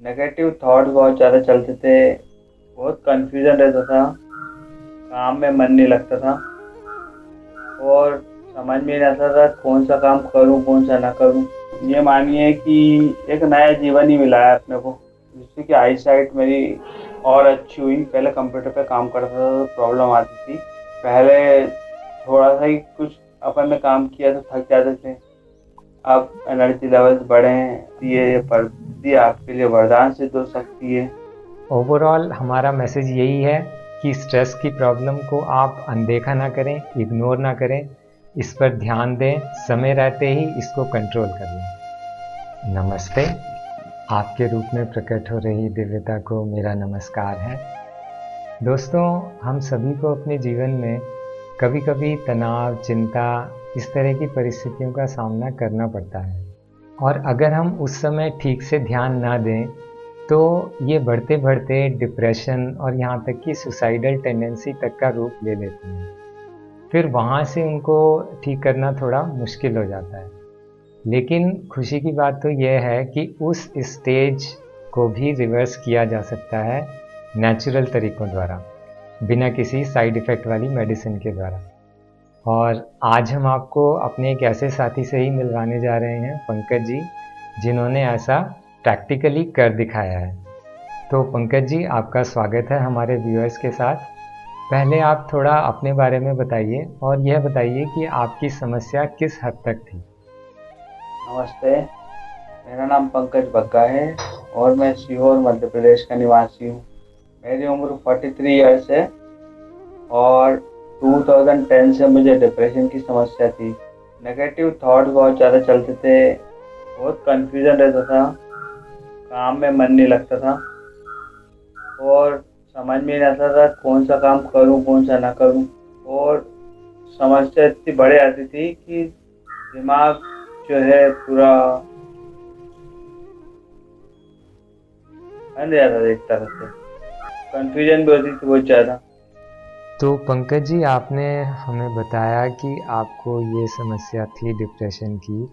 Negative thoughts बहुत ज़्यादा चलते थे। बहुत कंफ्यूजन रहता था। काम में मन नहीं लगता था और समझ में नहीं आता था कौन सा काम करूं कौन सा ना करूं। ये मानिए कि एक नया जीवन ही मिला है अपने को, जिससे कि आई साइट मेरी और अच्छी हुई। पहले कंप्यूटर पे काम करता था तो प्रॉब्लम आती थी। पहले थोड़ा सा ही कुछ अपन ने काम किया तो थक जाते थे। अब एनर्जी लेवल्स बढ़े हैं। ये पर आपके लिए वरदान सिद्ध हो सकती है। ओवरऑल हमारा मैसेज यही है कि स्ट्रेस की प्रॉब्लम को आप अनदेखा ना करें, इग्नोर ना करें, इस पर ध्यान दें, समय रहते ही इसको कंट्रोल कर लें। नमस्ते। आपके रूप में प्रकट हो रही दिव्यता को मेरा नमस्कार है। दोस्तों, हम सभी को अपने जीवन में कभी कभी तनाव, चिंता, इस तरह की परिस्थितियों का सामना करना पड़ता है, और अगर हम उस समय ठीक से ध्यान ना दें तो ये बढ़ते बढ़ते डिप्रेशन और यहाँ तक कि सुसाइडल टेंडेंसी तक का रूप ले लेते हैं। फिर वहाँ से उनको ठीक करना थोड़ा मुश्किल हो जाता है। लेकिन खुशी की बात तो यह है कि उस स्टेज को भी रिवर्स किया जा सकता है नेचुरल तरीकों द्वारा, बिना किसी साइड इफ़ेक्ट वाली मेडिसिन के द्वारा। और आज हम आपको अपने एक ऐसे साथी से ही मिलवाने जा रहे हैं, पंकज जी, जिन्होंने ऐसा प्रैक्टिकली कर दिखाया है। तो पंकज जी, आपका स्वागत है हमारे व्यूअर्स के साथ। पहले आप थोड़ा अपने बारे में बताइए और यह बताइए कि आपकी समस्या किस हद तक थी। नमस्ते, मेरा नाम पंकज बग्गा है और मैं सीहोर मध्य प्रदेश का निवासी हूँ। मेरी उम्र 43 ईयर्स है और 2010 से मुझे डिप्रेशन की समस्या थी। नेगेटिव थॉट्स बहुत ज़्यादा चलते थे। बहुत कंफ्यूजन रहता था। काम में मन नहीं लगता था और समझ में नहीं आता था कौन सा काम करूं कौन सा ना करूं। और समस्या इतनी बड़ी आती थी कि दिमाग जो है पूरा बन जाता था। एक तरह से कंफ्यूजन भी होती थी बहुत ज़्यादा। तो पंकज जी, आपने हमें बताया कि आपको ये समस्या थी डिप्रेशन की।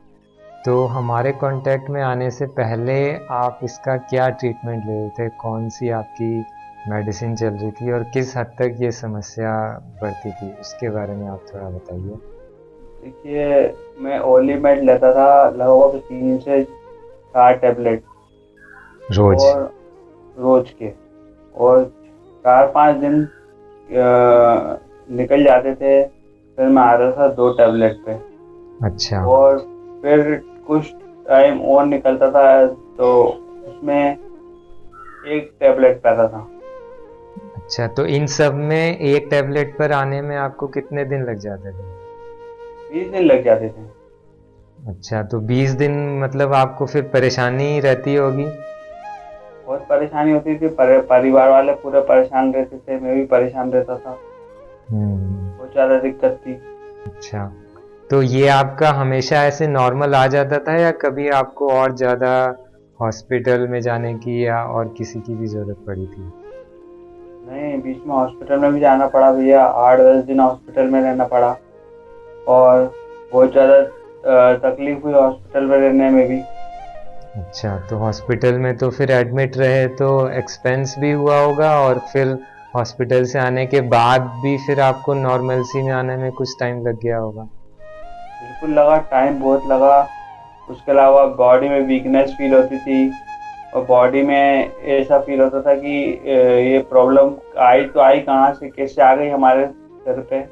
तो हमारे कांटेक्ट में आने से पहले आप इसका क्या ट्रीटमेंट ले रहे थे? कौन सी आपकी मेडिसिन चल रही थी और किस हद तक ये समस्या बढ़ती थी? उसके बारे में आप थोड़ा बताइए। देखिए, मैं ओलीमेड लेता था लगभग 3 से 4 टैबलेट रोज? और रोज के। और 4-5 दिन निकल जाते थे, फिर मैं आता था 2 टैबलेट पे। अच्छा। और फिर कुछ टाइम और निकलता था तो उसमें 1 टैबलेट पे आता था। अच्छा, तो इन सब में एक टैबलेट पर आने में आपको कितने दिन लग जाते थे? 20 दिन लग जाते थे। अच्छा, तो 20 दिन मतलब आपको फिर परेशानी रहती होगी। बहुत परेशानी होती थी। परिवार वाले पूरे परेशान रहते थे, मैं भी परेशान रहता था। हम्म। बहुत ज़्यादा दिक्कत थी। अच्छा, तो ये आपका हमेशा ऐसे नॉर्मल आ जाता था या कभी आपको और ज़्यादा हॉस्पिटल में जाने की या और किसी की भी ज़रूरत पड़ी थी? नहीं, बीच में हॉस्पिटल में भी जाना पड़ा भैया। 8-10 दिन हॉस्पिटल में रहना पड़ा और बहुत ज़्यादा तकलीफ हुई हॉस्पिटल में रहने में भी। अच्छा, तो हॉस्पिटल में तो फिर एडमिट रहे तो एक्सपेंस भी हुआ होगा, और फिर हॉस्पिटल से आने के बाद भी फिर आपको नॉर्मलसी में आने में कुछ टाइम लग गया होगा। बिल्कुल लगा, टाइम बहुत लगा। उसके अलावा बॉडी में वीकनेस फील होती थी और बॉडी में ऐसा फील होता था कि ये प्रॉब्लम आई तो आई कहाँ से, कैसे आ गई हमारे सर पे।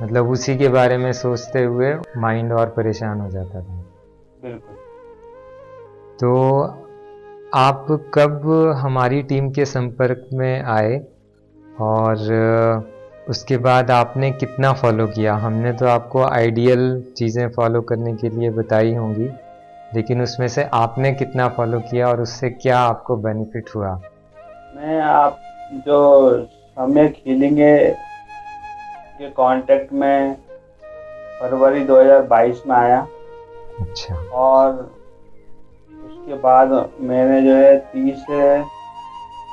मतलब उसी के बारे में सोचते हुए माइंड और परेशान हो जाता था। बिल्कुल। तो आप कब हमारी टीम के संपर्क में आए, और उसके बाद आपने कितना फॉलो किया? हमने तो आपको आइडियल चीज़ें फॉलो करने के लिए बताई होंगी, लेकिन उसमें से आपने कितना फॉलो किया और उससे क्या आपको बेनिफिट हुआ? मैं आप जो सम्यक हीलिंग है के कांटेक्ट में फरवरी 2022 में आया अच्छा। और उसके बाद मैंने जो है 30 से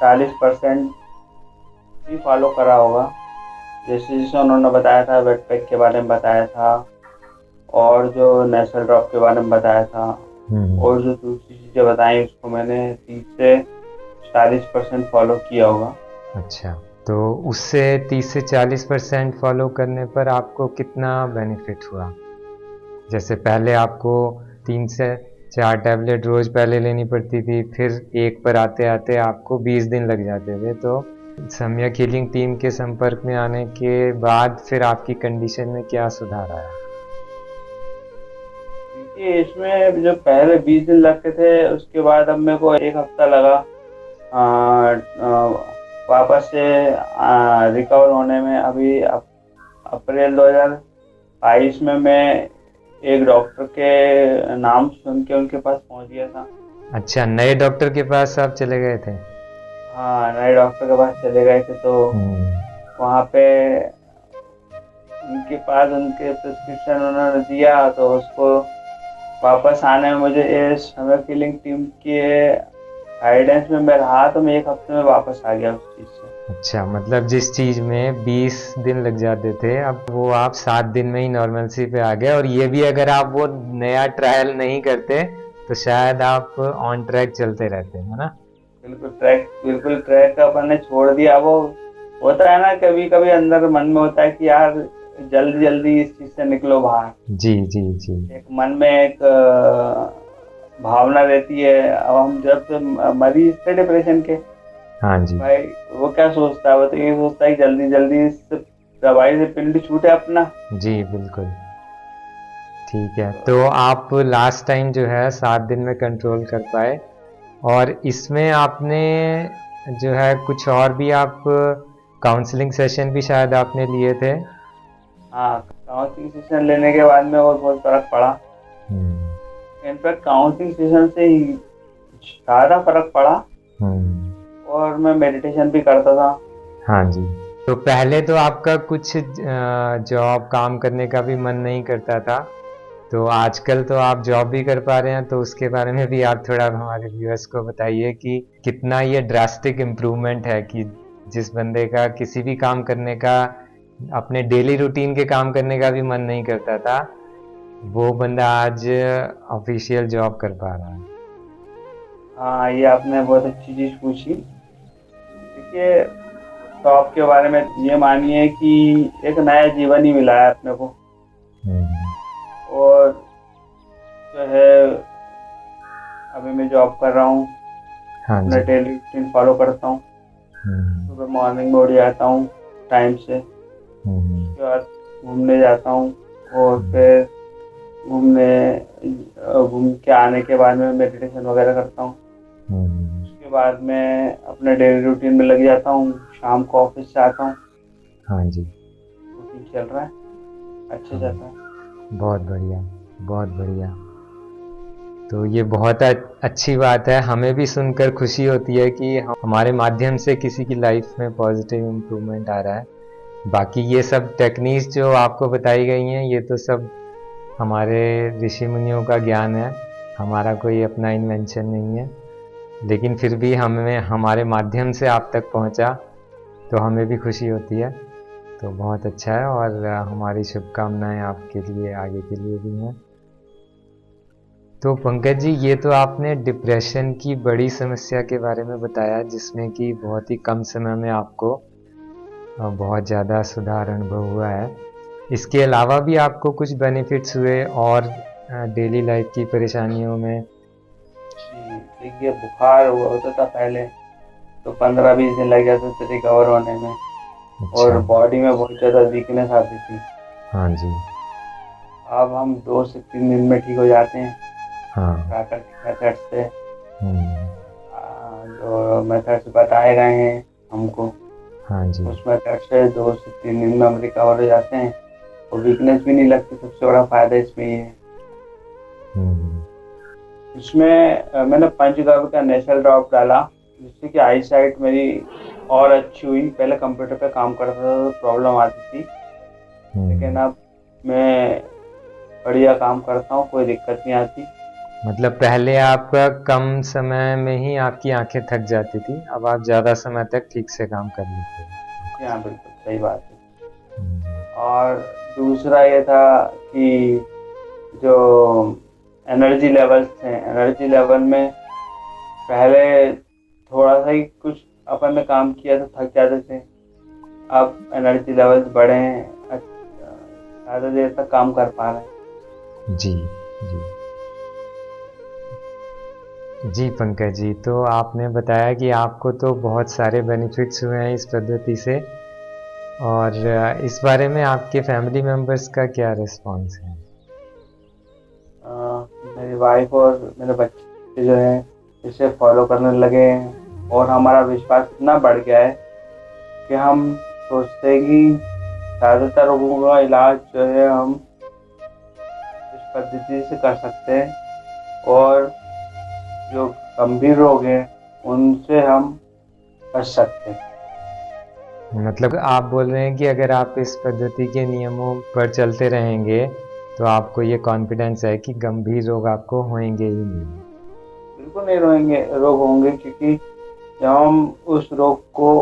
40% ही फॉलो करा होगा। जैसे जैसे उन्होंने बताया था, वेट पैक के बारे में बताया था और जो नेचुरल ड्रॉप के बारे में बताया था, और जो दूसरी चीज़ें बताई उसको मैंने 30 से 40% फॉलो किया होगा। अच्छा, तो उससे 30 से 40% फॉलो करने पर आपको कितना बेनिफिट हुआ? जैसे पहले आपको 3 से 4 टैबलेट रोज़ पहले लेनी पड़ती थी, फिर 1 पर आते-आते आपको 20 दिन लग जाते थे। तो सम्यक हीलिंग टीम के संपर्क में आने के बाद फिर आपकी कंडीशन में क्या सुधार आया? देखिए, इसमें जो पहले 20 दिन लगते थे, उसके बाद अब मेरे को 1 हफ्ता लगा वापस से रिकवर होने में। अभी अप्रैल 2022 में मैं एक डॉक्टर के नाम सुन के उनके पास पहुंच गया था। अच्छा, नए डॉक्टर के पास आप चले गए थे? हाँ, नए डॉक्टर के पास चले गए थे, तो वहाँ पे उनके पास उनके प्रिस्क्रिप्शन उन्होंने दिया, तो उसको वापस आने में मुझे इस समय हीलिंग टीम के गाइडेंस में मैं रहा, तो मैं 1 हफ्ते में वापस आ गया उस चीज़ से। अच्छा, मतलब जिस चीज़ में 20 दिन लग जाते थे, अब वो आप 7 दिन में ही नॉर्मलसी पे आ गए। और ये भी अगर आप वो नया ट्रायल नहीं करते, तो शायद आप ऑन ट्रैक चलते रहते, है ना? बिल्कुल ट्रैक का अपन ने छोड़ दिया। वो होता है ना, कभी कभी अंदर मन में होता है कि यार जल्दी जल्दी इस चीज से निकलो बाहर। जी, जी, जी। एक मन में एक भावना रहती है। अब हम जब से मरीज थे डिप्रेशन के, हाँ जी। भाई वो क्या सोचता है? वो तो ये सोचता है कि जल्दी जल्दी इस दवाई से पिंड छूटे अपना। जी, बिल्कुल। ठीक है, तो आप लास्ट टाइम जो है 7 दिन में कंट्रोल कर पाए, और इसमें आपने जो है कुछ और भी आप काउंसलिंग सेशन भी शायद आपने लिए थे? हाँ, काउंसलिंग सेशन लेने के बाद में और बहुत फर्क पड़ा। हम्म, इनफैक्ट काउंसलिंग सेशन से ही ज़्यादा फर्क पड़ा। हम्म। और मैं मेडिटेशन भी करता था। हाँ जी। तो पहले तो आपका कुछ जॉब काम करने का भी मन नहीं करता था, तो आजकल तो आप जॉब भी कर पा रहे हैं, तो उसके बारे में भी आप थोड़ा हमारे व्यूअर्स को बताइए कि कितना ये ड्रास्टिक इम्प्रूवमेंट है कि जिस बंदे का किसी भी काम करने का, अपने डेली रूटीन के काम करने का भी मन नहीं करता था, वो बंदा आज ऑफिशियल जॉब कर पा रहा है। हाँ, ये आपने बहुत अच्छी चीज़ पूछी। देखिए, शॉप के बारे में ये मानिए कि एक नया जीवन ही मिला है अपने को। हम्म, और जो है, अभी मैं जॉब कर रहा हूँ, हाँ अपना जी। डेली रूटीन फॉलो करता हूँ। हम्म, सुबह मॉर्निंग में उठ जाता हूँ टाइम से। हम्म, उसके बाद घूमने जाता हूँ, और हम्म, फिर घूम के आने के बाद में मेडिटेशन वगैरह करता हूँ। हम्म। उसके बाद मैं अपने डेली रूटीन में लग जाता हूँ। शाम को ऑफिस से आता हूँ। हाँ जी। रूटीन चल रहा है, अच्छे हाँ, चल रहा है। बहुत बढ़िया, बहुत बढ़िया। तो ये बहुत अच्छी बात है, हमें भी सुनकर खुशी होती है कि हमारे माध्यम से किसी की लाइफ में पॉजिटिव इम्प्रूवमेंट आ रहा है। बाकी ये सब टेक्निक्स जो आपको बताई गई हैं, ये तो सब हमारे ऋषि मुनियों का ज्ञान है, हमारा कोई अपना इन्वेंशन नहीं है। लेकिन फिर भी हमें हमारे माध्यम से आप तक पहुंचा, तो हमें भी खुशी होती है। तो बहुत अच्छा है, और हमारी शुभकामनाएं आपके लिए आगे के लिए भी हैं। तो पंकज जी, ये तो आपने डिप्रेशन की बड़ी समस्या के बारे में बताया, जिसमें कि बहुत ही कम समय में आपको बहुत ज़्यादा सुधार अनुभव हुआ है। इसके अलावा भी आपको कुछ बेनिफिट्स हुए और डेली लाइफ की परेशानियों में? जी, देखिए, बुखार हुआ होता था पहले, तो 15-20 दिन लग जाते थे रिकवर होने में। अच्छा। और बॉडी में बहुत ज़्यादा वीकनेस आती थी। हाँ जी। अब हम 2 से 3 दिन में ठीक हो जाते हैं, हाँ। प्राकृतिक मेथड से। हम्म, जो मेथड्स बताए गए हैं हमको, हाँ जी। उस मेथड से 2 से 3 दिन में हम रिकवर हो जाते हैं, और वीकनेस भी नहीं लगती। सबसे बड़ा फायदा इसमें ये है। हम्म, इसमें मैंने पंचगव्य का नेचुरल ड्रॉप डाला, जिससे कि आई साइट मेरी और अच्छी हुई। पहले कंप्यूटर पे काम करता था तो प्रॉब्लम आती थी, लेकिन हम्म। अब मैं बढ़िया काम करता हूँ, कोई दिक्कत नहीं आती। मतलब पहले आपका कम समय में ही आपकी आंखें थक जाती थी, अब आप ज़्यादा समय तक ठीक से काम कर लेते जी हाँ, बिल्कुल सही बात है। हो। और दूसरा ये था कि जो एनर्जी लेवल्स थे, एनर्जी लेवल में पहले थोड़ा सा ही कुछ अपन ने काम किया तो थक जाते थे। अब एनर्जी लेवल्स बढ़े हैं, ज़्यादा देर तक काम कर पा रहे हैं। जी जी जी पंकज जी, तो आपने बताया कि आपको तो बहुत सारे बेनिफिट्स हुए हैं इस पद्धति से, और इस बारे में आपके फैमिली मेम्बर्स का क्या रिस्पॉन्स है? मेरी वाइफ और मेरे बच्चे जो हैं इसे फॉलो करने लगे हैं, और हमारा विश्वास इतना बढ़ गया है कि हम सोचते हैं कि ज़्यादातर रोगों का इलाज जो है हम इस पद्धति से कर सकते हैं, और जो गंभीर रोग हैं उनसे हम बच सकते हैं। मतलब आप बोल रहे हैं कि अगर आप इस पद्धति के नियमों पर चलते रहेंगे तो आपको ये कॉन्फिडेंस है कि गंभीर रोग आपको होंगे ही नहीं। बिल्कुल नहीं रोग होंगे, क्योंकि जब हम उस रोग को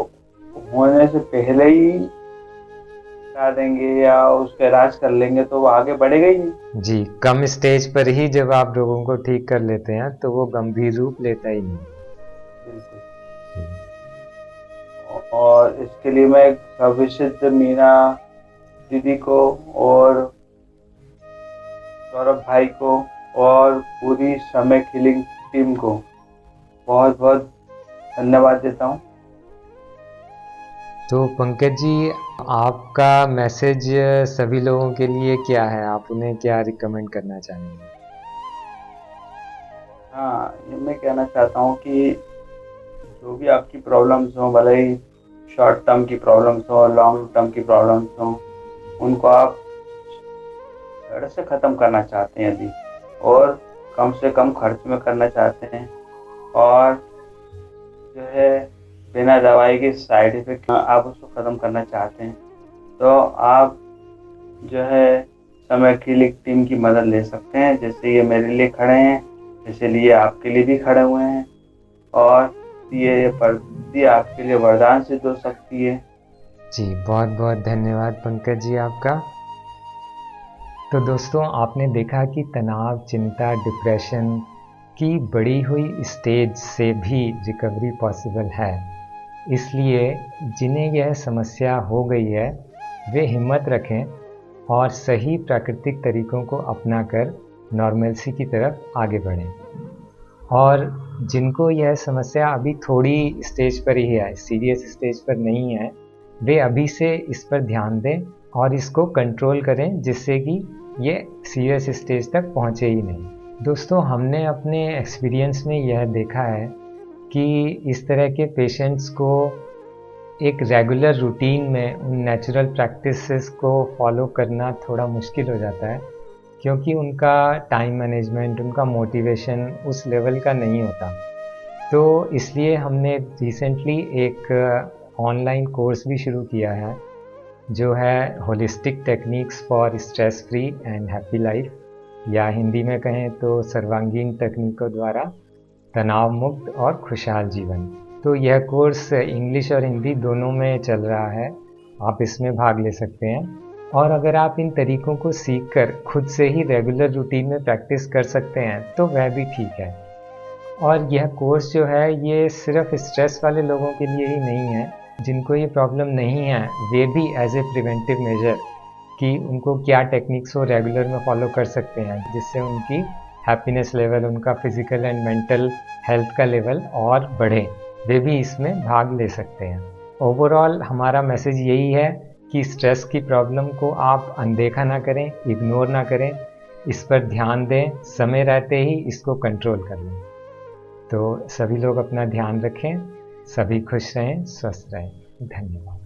होने से पहले ही हटा देंगे या उसका इलाज कर लेंगे तो वो आगे बढ़ेगा ही नहीं। जी, कम स्टेज पर ही जब आप रोगों को ठीक कर लेते हैं तो वो गंभीर रूप लेता ही नहीं। बिल्कुल। जी। और इसके लिए मैं सर्वसिद्ध मीना दीदी को और सौरभ भाई को और पूरी समय हीलिंग टीम को बहुत बहुत धन्यवाद देता हूँ। तो पंकज जी, आपका मैसेज सभी लोगों के लिए क्या है? आप उन्हें क्या रिकमेंड करना चाहेंगे? हाँ, ये मैं कहना चाहता हूँ कि जो भी आपकी प्रॉब्लम्स हो, भले ही शॉर्ट टर्म की प्रॉब्लम्स हो, लॉन्ग टर्म की प्रॉब्लम्स हो, उनको आप जड़ से ख़त्म करना चाहते हैं यदि, और कम से कम खर्च में करना चाहते हैं, और जो है बिना दवाई के साइड इफ़ेक्ट आप उसको ख़त्म करना चाहते हैं, तो आप जो है समय क्लिनिक टीम की मदद ले सकते हैं। जैसे ये मेरे लिए खड़े हैं, इसलिए आपके लिए भी खड़े हुए हैं, और ये पद्धति आपके लिए वरदान सिद्ध हो सकती है। जी, बहुत बहुत धन्यवाद पंकज जी आपका। तो दोस्तों, आपने देखा कि तनाव, चिंता, डिप्रेशन की बढ़ी हुई स्टेज से भी रिकवरी पॉसिबल है। इसलिए जिन्हें यह समस्या हो गई है वे हिम्मत रखें और सही प्राकृतिक तरीकों को अपनाकर नॉर्मलसी की तरफ आगे बढ़ें। और जिनको यह समस्या अभी थोड़ी स्टेज पर ही है, सीरियस स्टेज पर नहीं है, वे अभी से इस पर ध्यान दें और इसको कंट्रोल करें, जिससे कि ये सीरियस स्टेज तक पहुँचे ही नहीं। दोस्तों, हमने अपने एक्सपीरियंस में यह देखा है कि इस तरह के पेशेंट्स को एक रेगुलर रूटीन में उन नेचुरल प्रैक्टिसेस को फॉलो करना थोड़ा मुश्किल हो जाता है, क्योंकि उनका टाइम मैनेजमेंट, उनका मोटिवेशन उस लेवल का नहीं होता। तो इसलिए हमने रिसेंटली एक ऑनलाइन कोर्स भी शुरू किया है, जो है holistic techniques for stress free and happy life, या हिंदी में कहें तो सर्वांगीण तकनीकों द्वारा तनाव मुक्त और खुशहाल जीवन। तो यह कोर्स इंग्लिश और हिंदी दोनों में चल रहा है, आप इसमें भाग ले सकते हैं। और अगर आप इन तरीकों को सीखकर खुद से ही रेगुलर रूटीन में प्रैक्टिस कर सकते हैं तो वह भी ठीक है। और यह कोर्स जो है ये सिर्फ स्ट्रेस वाले लोगों के लिए ही नहीं है, जिनको ये प्रॉब्लम नहीं है वे भी एज ए प्रिवेंटिव मेजर कि उनको क्या टेक्निक्स वो रेगुलर में फॉलो कर सकते हैं, जिससे उनकी हैप्पीनेस लेवल, उनका फिजिकल एंड मेंटल हेल्थ का लेवल और बढ़े, वे भी इसमें भाग ले सकते हैं। ओवरऑल हमारा मैसेज यही है कि स्ट्रेस की प्रॉब्लम को आप अनदेखा ना करें, इग्नोर ना करें, इस पर ध्यान दें, समय रहते ही इसको कंट्रोल कर लें। तो सभी लोग अपना ध्यान रखें, सभी खुश रहें, स्वस्थ रहें। धन्यवाद।